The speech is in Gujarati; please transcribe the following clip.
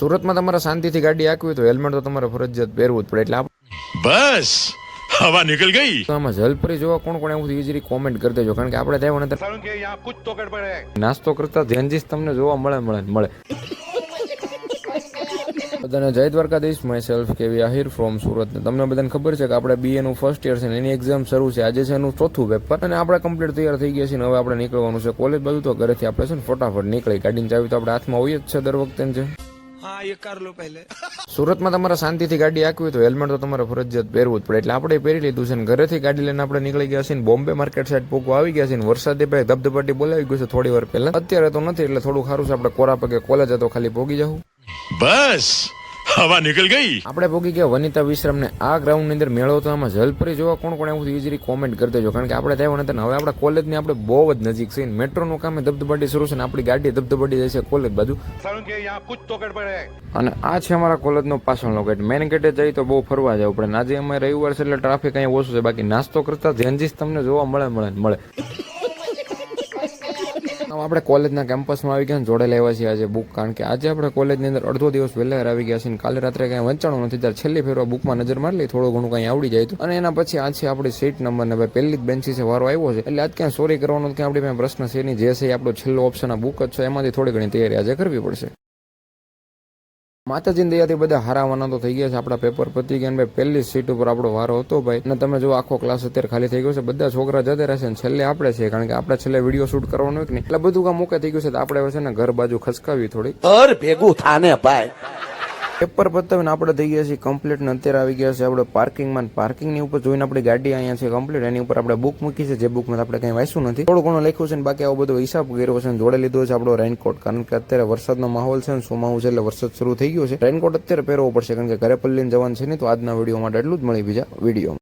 સુરતમાં તમારે શાંતિથી ગાડી આંકવી હોય તો હેલ્મેટ તો તમારે ફરજિયાત પહેરવું જ પડે. એટલે બસ હવા નીકળ ગઈ. આમાં જલપરી જોવા કોણ કોણ એવું ઈઝીલી કોમેન્ટ કરી દેજો, કારણ કે આપણે ત્યાં નાસ્તો કરતા ધ્યાનજીસ તમને જોવા મળે. બધાને જય દ્વારકાધીશ. માય સેલ્ફ કેવી આહિર ફ્રોમ સુરત. તમને બધાને ખબર છે કે આપણે BA નું ફર્સ્ટ યર છે ને એની એક્ઝામ શરૂ છે. આજે છે એનું ચોથું પેપર અને આપણે કમ્પ્લીટ તૈયાર થઈ ગયા છીએ ને હવે આપણે નીકળવાનું છે કોલેજ બાજુ. તો ઘરેથી આપણે છે ને ફટાફટ નીકળી. ગાડીની ચાવી તો આપણે હાથમાં હોય જ છે દર વખતે છે. સુરતમાં તમારે શાંતિથી ગાડી આંકવી હોય તો હેલ્મેટ તો તમારે ફરજિયાત પહેરવું જ પડે. એટલે આપણે પહેરી લીધું છે ને ઘરેથી ગાડી લઈને આપણે નીકળી ગયા છીએ. બોમ્બે માર્કેટ સાઈડ પોકવા આવી ગયા છે ને વરસાદે ભાઈ ધબધબાટી બોલાવી ગયું છે થોડી વાર પહેલા. અત્યારે તો નથી એટલે થોડું સારું છે. આપણે કોરા પગે કોલેજ હતો ખાલી પોગી જવું. બસ હવા નીકળ ગઈ. આપણે પોગી ગયા વનિતા વિશ્રામ ને આ ગ્રાઉન્ડ ની અંદર મેળો તો આમાં જલપરી જોવા કોણ કોણ એવું ઈઝીલી કોમેન્ટ કરી દેજો, કારણ કે આપણે ત્યાં નથી. હવે આપણા કોલેજ ની આપણે બહુ જ નજીક છે. મેટ્રો નું કામ ધબધબાટી શરૂ છે ને આપણી ગાડી ધબધબાટી જાય છે કોલેજ બાજુ. અને આ છે અમારા કોલેજ નો પાછળનો ગેટ. મેઇન ગેટે જઈ તો બહુ ફરવા જવું પડે. આજે અમે રવિવાર છે એટલે ટ્રાફિક અહીંયા ઓછું છે. બાકી નાસ્તો કરતા ધ્યાનજીસ તમને જોવા મળે. આપણે કોલેજના કેમ્પસમાં આવી ગયા જોડે લેવા છીએ આજે બુક, કારણ કે આજે આપણે કોલેજની અંદર અડધો દિવસ વહેલા આવી ગયા છીએ. કાલે રાત્રે કઈ વંચાણું નથી ત્યારે છેલ્લી ફેરવા બુકમાં નજર મારી લઈ, થોડું ઘણું કઈ આવડી જાય તો. અને એના પછી આ છે આપણી સીટ નંબર ને ભાઈ પહેલી જ બેન્ચી છે વારો આવ્યો છે એટલે આજ ક્યાં સોરી કરવાનો ક્યાં આપણી પાસે પ્રશ્ન છે નહીં. જે છે આપણો છેલ્લો ઓપ્શન આ બુક જ છે. એમાંથી થોડી ઘણી તૈયારી આજે કરવી પડશે. માતાજીની દયાથી બધા હારાવાના તો થઈ ગયા છે. આપણા પેપર પતી ગયા ભાઈ. પહેલી સીટ ઉપર આપણો વારો હતો ભાઈ. અને તમે જો આખો ક્લાસ અત્યારે ખાલી થઈ ગયો છે. બધા છોકરા જતા રહેશે ને છેલ્લે આપણે છે, કારણ કે આપણે છેલ્લે વિડીયો શૂટ કરવાનો હોય ને એટલે બધું કામ મોકે થઈ ગયું છે. આપણે છે ને ઘર બાજુ ખસકાવી થોડી ભેગું થાને ભાઈ. પેપર પતાવીને આપણે થઈ ગયા છીએ કમ્પ્લીટ ને અત્યારે આવી ગયા છે આપણે પાર્કિંગમાં. પાર્કિંગની ઉપર જોઈને આપણી ગાડી અહીંયા છે કમ્પ્લીટ. એની ઉપર આપણે બુક મૂકી છે, જે બુકમાં આપણે કંઈ વાંચ્યું નથી. થોડું ઘણું લખ્યું છે ને બાકી આવો બધો હિસાબ કર્યો છે. જોડે લીધો છે આપણો રેનકોટ, કારણ કે અત્યારે વરસાદનો માહોલ છે ને સોમાવું છે એટલે વરસાદ શરૂ થઈ ગયો છે. રેનકોટ અત્યારે પહેરવો પડશે કારણ કે ઘરે પલ્લીને જવાનું છે નહીં. તો આજના વિડીયો માટે એટલું જ. મળી બીજા વિડીયો.